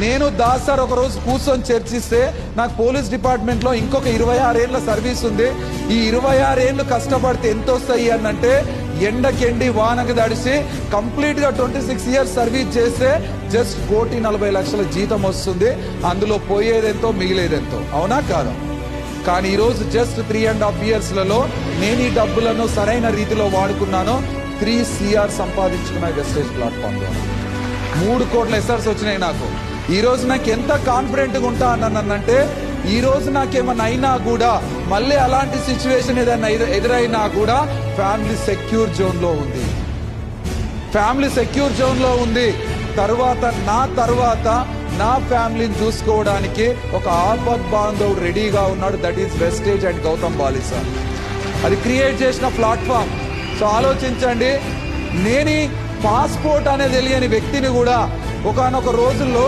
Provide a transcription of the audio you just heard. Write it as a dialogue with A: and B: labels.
A: నేను దాస్ సార్ ఒక రోజు కూర్చొని చర్చిస్తే నాకు పోలీస్ డిపార్ట్మెంట్లో ఇంకొక 26 ఏళ్ళ సర్వీస్ ఉంది. ఈ 26 ఏళ్ళు కష్టపడితే ఎంత వస్తాయి అనంటే ఎండకెండి వానకు దడిసి కంప్లీట్ గా 26 ఇయర్స్ సర్వీస్ చేస్తే జస్ట్ 1,40,00,000 జీతం వస్తుంది. అందులో పోయేదెంతో మిగిలేదెంతో, అవునా కాదా? కానీ ఈరోజు జస్ట్ 3.5 ఇయర్స్లలో నేను ఈ డబ్బులను సరైన రీతిలో వాడుకున్నాను. 3 CR సంపాదించుకున్న వెస్టేజ్ ప్లాట్ఫామ్ ద్వారా 3 కోట్ల ఎస్ఆర్స్ వచ్చినాయి నాకు. ఈ రోజు నాకు ఎంత కాన్ఫిడెంట్గా ఉంటా అన్నానంటే, ఈ రోజు నాకేమన్నా అయినా కూడా, మళ్ళీ అలాంటి సిచ్యువేషన్ ఏదైనా ఎదురైనా కూడా ఫ్యామిలీ సెక్యూర్ జోన్ లో ఉంది. ఫ్యామిలీ సెక్యూర్ జోన్ లో ఉంది. తర్వాత నా ఫ్యామిలీని చూసుకోవడానికి ఒక ఆపద్ బాంధవుడు రెడీగా ఉన్నాడు. That is wastage and Gautam Bali sir. అది క్రియేట్ చేసిన ప్లాట్ఫామ్. సో ఆలోచించండి, నేను పాస్పోర్ట్ అనేది తెలియని వ్యక్తిని కూడా ఒకానొక రోజుల్లో